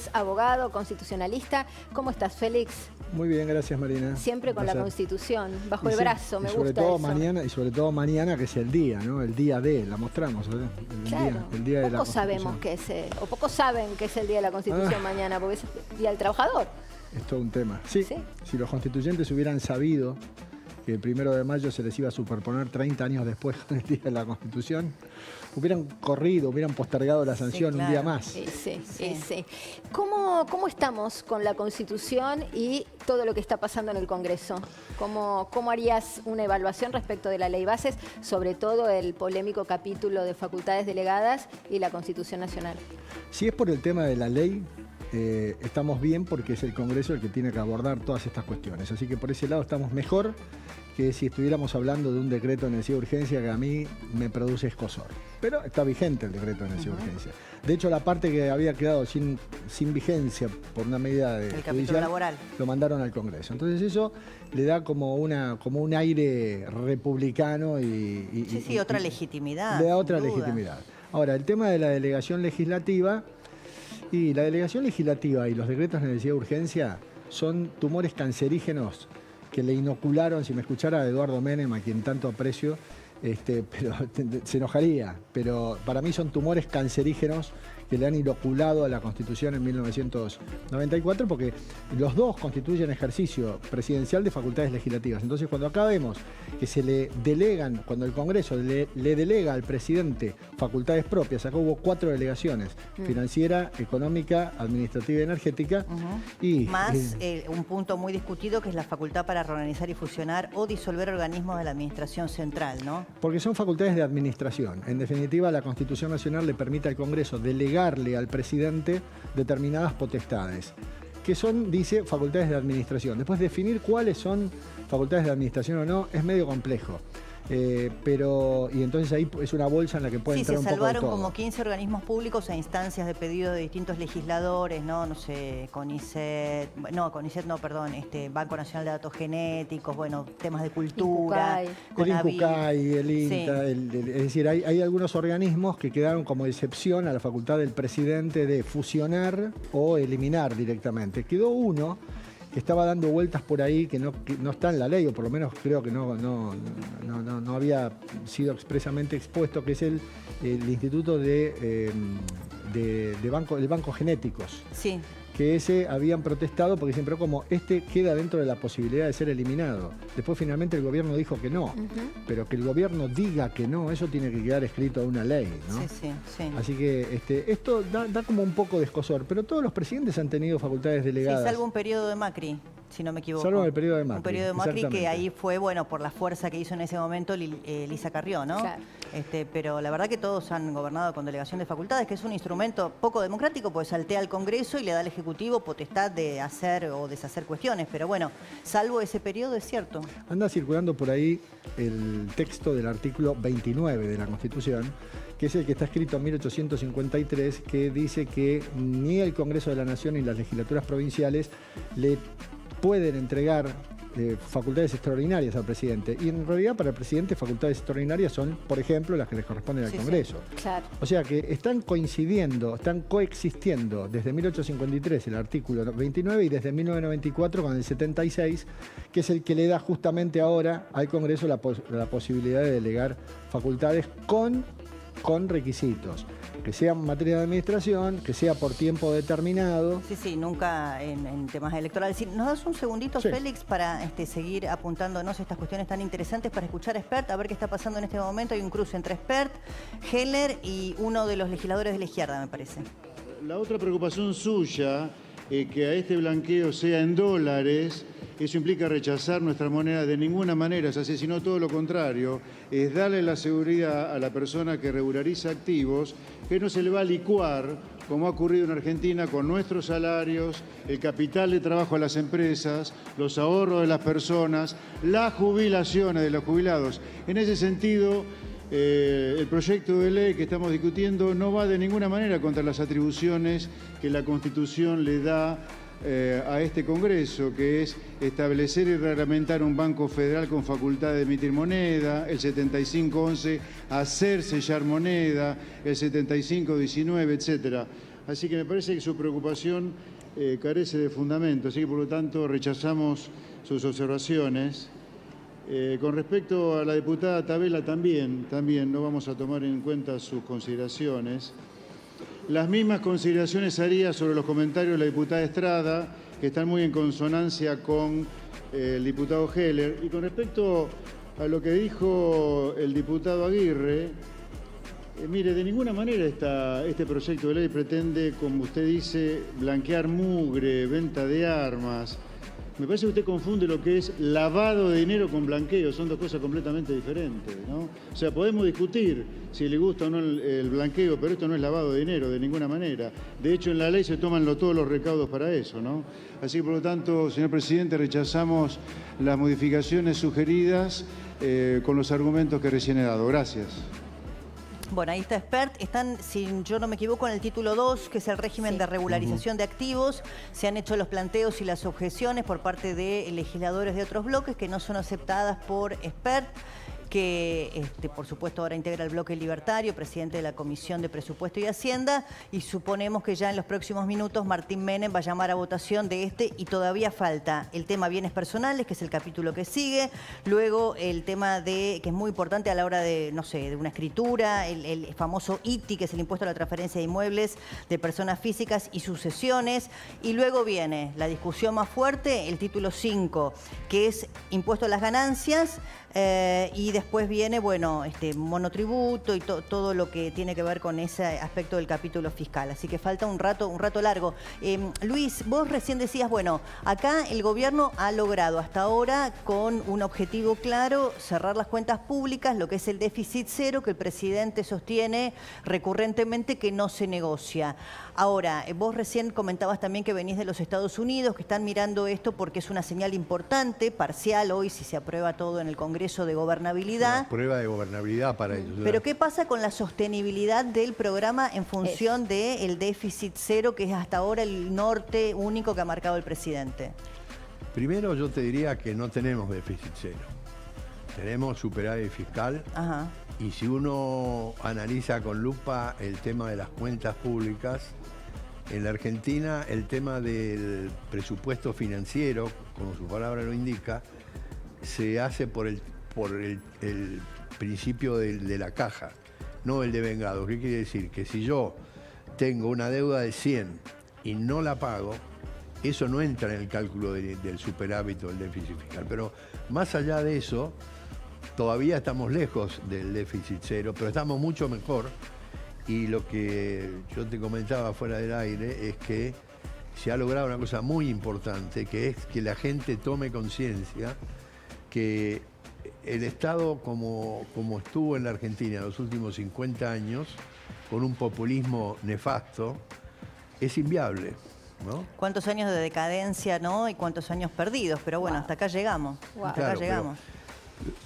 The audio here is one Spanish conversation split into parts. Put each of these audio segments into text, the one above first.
es abogado, constitucionalista. ¿Cómo estás, Félix? Muy bien, gracias, Marina. Siempre con la Constitución, bajo el brazo, me gusta eso. Y sobre todo mañana, que es el día, ¿no? El día de, la mostramos, ¿verdad? El día de la Constitución. Pocos sabemos que es, o pocos saben que es el día de la Constitución mañana, porque es el Día del Trabajador. Es todo un tema. Sí, si los constituyentes hubieran sabido que el 1 de mayo se les iba a superponer 30 años después con el Día de la Constitución, hubieran corrido, hubieran postergado la sanción un día más. Sí. ¿Cómo estamos con la Constitución y todo lo que está pasando en el Congreso? ¿Cómo harías una evaluación respecto de la Ley Bases, sobre todo el polémico capítulo de facultades delegadas y la Constitución Nacional? Si es por el tema de la ley, estamos bien porque es el Congreso el que tiene que abordar todas estas cuestiones. Así que por ese lado estamos mejor que si estuviéramos hablando de un decreto de necesidad de urgencia que a mí me produce escozor. Pero está vigente el decreto de necesidad de urgencia. De hecho, la parte que había quedado sin vigencia por una medida de capítulo laboral lo mandaron al Congreso. Entonces eso le da como un aire republicano y otra legitimidad. Le da otra legitimidad. Ahora, el tema de la delegación legislativa. Y la delegación legislativa y los decretos de necesidad de urgencia son tumores cancerígenos que le inocularon, si me escuchara Eduardo Menem, a quien tanto aprecio, pero se enojaría. Pero para mí son tumores cancerígenos que le han inoculado a la Constitución en 1994, porque los dos constituyen ejercicio presidencial de facultades legislativas. Entonces, cuando acá vemos que se le delegan, cuando el Congreso le delega al presidente facultades propias, acá hubo 4 delegaciones, financiera, económica, administrativa y energética. Y más un punto muy discutido, que es la facultad para reorganizar y fusionar o disolver organismos de la administración central, ¿no? Porque son facultades de administración. En definitiva, la Constitución Nacional le permite al Congreso delegarle al presidente determinadas potestades, que son, dice, facultades de administración. Después, definir cuáles son facultades de administración o no es medio complejo. Y entonces ahí es una bolsa en la que puede entrar un poco de todo. Se salvaron como 15 organismos públicos a instancias de pedido de distintos legisladores, ¿no? No sé, CONICET, Banco Nacional de Datos Genéticos, bueno, temas de cultura, el INCUCAI, el INTA, es decir, hay algunos organismos que quedaron como excepción a la facultad del presidente de fusionar o eliminar directamente. Quedó uno que estaba dando vueltas por ahí, que no está en la ley, o por lo menos creo que no había sido expresamente expuesto, que es el Instituto de Banco Genéticos. Sí. Que ese habían protestado porque siempre como queda dentro de la posibilidad de ser eliminado. Después finalmente el gobierno dijo que no, pero que el gobierno diga que no, eso tiene que quedar escrito en una ley, ¿no? Sí. Así que esto da como un poco de escosor, pero todos los presidentes han tenido facultades delegadas. Sí, salvo un periodo de Macri, si no me equivoco. Salvo el periodo de Macri. Un periodo de Macri que ahí fue, bueno, por la fuerza que hizo en ese momento Lisa Carrió, ¿no? Claro. Pero la verdad que todos han gobernado con delegación de facultades, que es un instrumento poco democrático, pues saltea al Congreso y le da al Ejecutivo potestad de hacer o deshacer cuestiones. Pero bueno, salvo ese periodo, es cierto. Anda circulando por ahí el texto del artículo 29 de la Constitución, que es el que está escrito en 1853, que dice que ni el Congreso de la Nación ni las legislaturas provinciales le pueden entregar facultades extraordinarias al presidente. Y en realidad para el presidente facultades extraordinarias son, por ejemplo, las que les corresponden al Congreso. Claro. O sea que están coincidiendo, están coexistiendo desde 1853 el artículo 29 y desde 1994 con el 76, que es el que le da justamente ahora al Congreso la posibilidad de delegar facultades con requisitos. Que sea en materia de administración, que sea por tiempo determinado. Sí, nunca en temas electorales. ¿Nos das un segundito, Félix, para seguir apuntándonos a estas cuestiones tan interesantes, para escuchar a Espert, a ver qué está pasando en este momento? Hay un cruce entre Espert, Heller y uno de los legisladores de la izquierda, me parece. La otra preocupación suya, que a este blanqueo sea en dólares, eso implica rechazar nuestra moneda de ninguna manera, es así, sino todo lo contrario, es darle la seguridad a la persona que regulariza activos que no se le va a licuar, como ha ocurrido en Argentina, con nuestros salarios, el capital de trabajo a las empresas, los ahorros de las personas, las jubilaciones de los jubilados. En ese sentido, el proyecto de ley que estamos discutiendo no va de ninguna manera contra las atribuciones que la Constitución le da a este Congreso, que es establecer y reglamentar un banco federal con facultad de emitir moneda, el 7511 hacer sellar moneda, el 7519, etcétera. Así que me parece que su preocupación carece de fundamento, así que por lo tanto rechazamos sus observaciones. Con respecto a la diputada Tabela también no vamos a tomar en cuenta sus consideraciones. Las mismas consideraciones haría sobre los comentarios de la diputada Estrada, que están muy en consonancia con el diputado Heller. Y con respecto a lo que dijo el diputado Aguirre, mire, de ninguna manera este proyecto de ley pretende, como usted dice, blanquear mugre, venta de armas. Me parece que usted confunde lo que es lavado de dinero con blanqueo, son dos cosas completamente diferentes, ¿no? O sea, podemos discutir si le gusta o no el blanqueo, pero esto no es lavado de dinero de ninguna manera. De hecho, en la ley se toman todos los recaudos para eso, ¿no? Así que, por lo tanto, señor presidente, rechazamos las modificaciones sugeridas con los argumentos que recién he dado. Gracias. Bueno, ahí está Expert. Están, si yo no me equivoco, en el título 2, que es el régimen de regularización de activos. Se han hecho los planteos y las objeciones por parte de legisladores de otros bloques que no son aceptadas por Expert, que por supuesto ahora integra el bloque libertario, presidente de la Comisión de Presupuesto y Hacienda, y suponemos que ya en los próximos minutos Martín Menem va a llamar a votación de y todavía falta el tema bienes personales, que es el capítulo que sigue, luego el tema que es muy importante a la hora de, no sé, de una escritura, el famoso ITI, que es el impuesto a la transferencia de inmuebles de personas físicas y sucesiones, y luego viene la discusión más fuerte, el título 5, que es impuesto a las ganancias, y después viene, bueno, monotributo y todo lo que tiene que ver con ese aspecto del capítulo fiscal. Así que falta un rato largo. Luis, vos recién decías, bueno, acá el gobierno ha logrado hasta ahora con un objetivo claro cerrar las cuentas públicas, lo que es el déficit cero, que el presidente sostiene recurrentemente que no se negocia. Ahora, vos recién comentabas también que venís de los Estados Unidos, que están mirando esto porque es una señal importante, parcial hoy, si se aprueba todo en el Congreso de gobernabilidad. Una prueba de gobernabilidad para ellos. Pero ¿qué pasa con la sostenibilidad del programa en función del déficit cero, que es hasta ahora el norte único que ha marcado el presidente? Primero yo te diría que no tenemos déficit cero. Tenemos superávit fiscal. Ajá. Y si uno analiza con lupa el tema de las cuentas públicas, en la Argentina el tema del presupuesto financiero, como su palabra lo indica, se hace por el principio de la caja, no el de vengado. ¿Qué quiere decir? Que si yo tengo una deuda de 100 y no la pago, eso no entra en el cálculo del superávit o del déficit fiscal. Pero más allá de eso, todavía estamos lejos del déficit cero, pero estamos mucho mejor. Y lo que yo te comentaba fuera del aire es que se ha logrado una cosa muy importante, que es que la gente tome conciencia que el Estado, como estuvo en la Argentina en los últimos 50 años, con un populismo nefasto, es inviable, ¿no? ¿Cuántos años de decadencia, no? Y cuántos años perdidos, pero bueno, hasta acá llegamos. Wow. Hasta acá llegamos.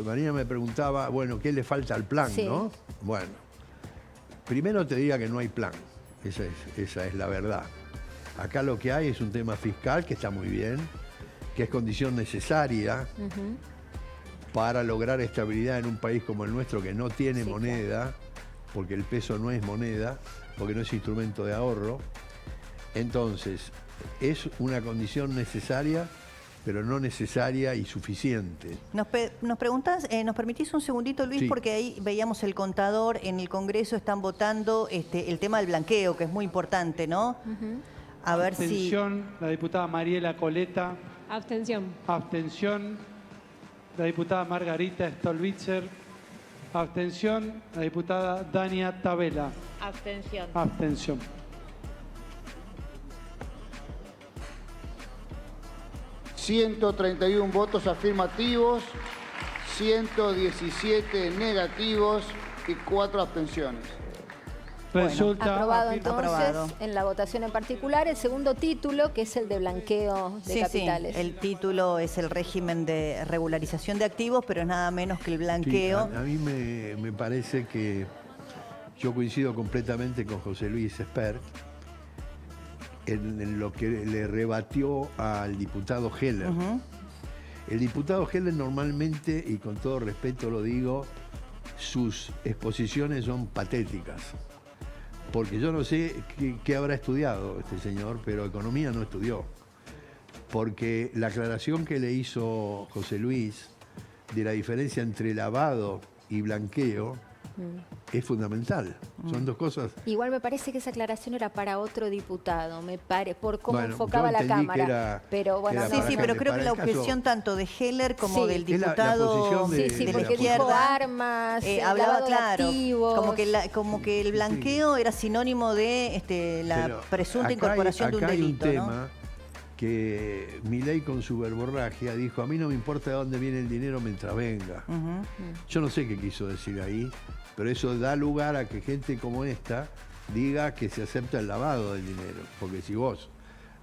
Marina me preguntaba, bueno, ¿qué le falta al plan, sí, no? Bueno, primero te diría que no hay plan, esa es la verdad. Acá lo que hay es un tema fiscal que está muy bien, que es condición necesaria para lograr estabilidad en un país como el nuestro que no tiene moneda, porque el peso no es moneda, porque no es instrumento de ahorro. Entonces, es una condición necesaria, pero no necesaria y suficiente. Nos permitís un segundito, Luis, sí, porque ahí veíamos el contador, en el Congreso están votando el tema del blanqueo, que es muy importante, ¿no? A ver si... Abstención, la diputada Mariela Coleta. Abstención. Abstención, la diputada Margarita Stolbizer. Abstención, la diputada Dania Tabela. Abstención. Abstención. ...131 votos afirmativos, 117 negativos y 4 abstenciones. Resulta aprobado entonces, aprobado. En la votación en particular, el segundo título, que es el de blanqueo de capitales. Sí, el título es el régimen de regularización de activos, pero es nada menos que el blanqueo. Sí, a mí me parece que yo coincido completamente con José Luis Espert en lo que le rebatió al diputado Heller. El diputado Heller normalmente, y con todo respeto lo digo, sus exposiciones son patéticas. porque yo no sé qué habrá estudiado este señor, pero economía no estudió. Porque la aclaración que le hizo José Luis de la diferencia entre lavado y blanqueo es fundamental. Son dos cosas. Igual me parece que esa aclaración era para otro diputado, por cómo Bueno, enfocaba yo la entendí que Cámara. Pero bueno, era Sí, no, para sí, no. pero Heller, creo que para la el caso- objeción tanto de Heller como Sí. del Es la diputado posición Sí, sí, de porque la dijo izquierda, armas, hablaba lavado de claro, activos. como que el blanqueo era sinónimo de la Pero presunta acá incorporación de un acá delito, hay un ¿no? tema que Milei con su verborragia dijo: a mí no me importa de dónde viene el dinero mientras venga. Ujú. Yo no sé qué quiso decir ahí, pero eso da lugar a que gente como esta diga que se acepta el lavado del dinero. Porque si vos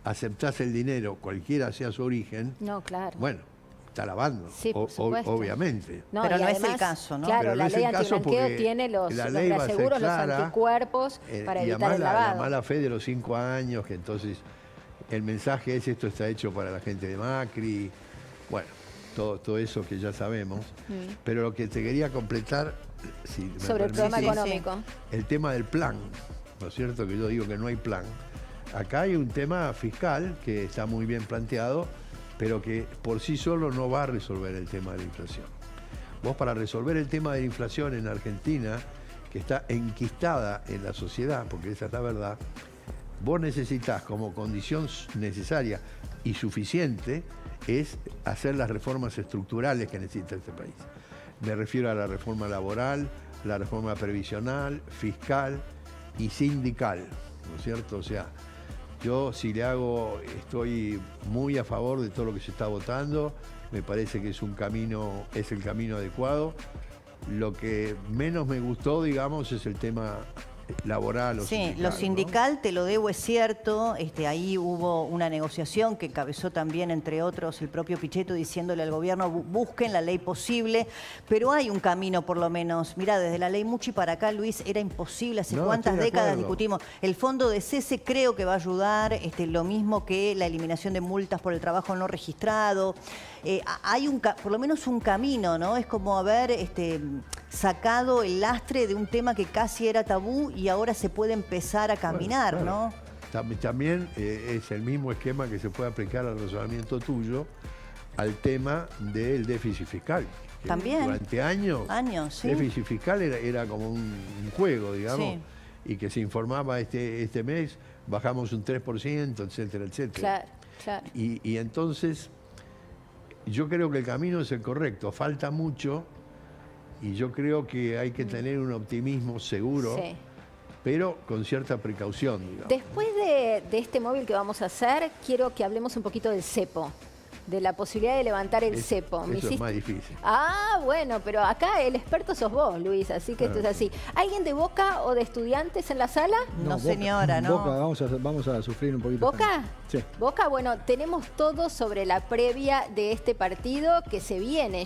aceptás el dinero, cualquiera sea su origen, No, claro. bueno, está lavando, Sí, por supuesto. obviamente. Pero y no es el además, caso, ¿no? Claro, Pero no la es ley el caso antiblanqueo porque tiene los la ley va a ser reaseguros, los clara, anticuerpos para y evitar además el la lavado. mala fe de los 5 años, que entonces el mensaje es: esto está hecho para la gente de Macri, bueno, todo eso que ya sabemos. Pero lo que te quería completar, si me Sobre el programa permitís, económico. el tema del plan, ¿no es cierto? Que yo digo que no hay plan. Acá hay un tema fiscal que está muy bien planteado, pero que por sí solo no va a resolver el tema de la inflación. Vos, para resolver el tema de la inflación en Argentina, que está enquistada en la sociedad, porque esa es la verdad, vos necesitas como condición necesaria y suficiente es hacer las reformas estructurales que necesita este país. Me refiero a la reforma laboral, la reforma previsional, fiscal y sindical, ¿no es cierto? O sea, yo estoy muy a favor de todo lo que se está votando, me parece que es el camino adecuado. Lo que menos me gustó, digamos, es el tema laboral o Sí, sindical, lo ¿no? sindical, te lo debo, es cierto. Ahí hubo una negociación que encabezó también, entre otros, el propio Pichetto, diciéndole al gobierno: busquen la ley posible, pero hay un camino por lo menos. Mirá, desde la ley Muchi para acá, Luis, era imposible, hace No, cuántas estoy de décadas acuerdo. discutimos. El fondo de cese creo que va a ayudar, lo mismo que la eliminación de multas por el trabajo no registrado. Hay por lo menos un camino, ¿no? Es como haber sacado el lastre de un tema que casi era tabú y ahora se puede empezar a caminar, Bueno, claro. ¿no? También es el mismo esquema que se puede aplicar al razonamiento tuyo al tema del déficit fiscal. Que También. Durante años, Sí. déficit fiscal era como un juego, digamos, Sí. y que se informaba este mes, bajamos un 3%, etcétera, etcétera. Claro, claro. Y entonces, yo creo que el camino es el correcto, falta mucho, y yo creo que hay que tener un optimismo seguro, Sí. pero con cierta precaución, digamos. Después de este móvil que vamos a hacer, quiero que hablemos un poquito del cepo, de la posibilidad de levantar el cepo. ¿Me Eso es hiciste? más difícil. Ah, bueno, pero acá el experto sos vos, Luis, así que esto es así. ¿Alguien de Boca o de Estudiantes en la sala? No, Boca. señora, no. Boca, vamos a sufrir un poquito. ¿Boca? Sí. Boca, bueno, tenemos todo sobre la previa de este partido que se viene.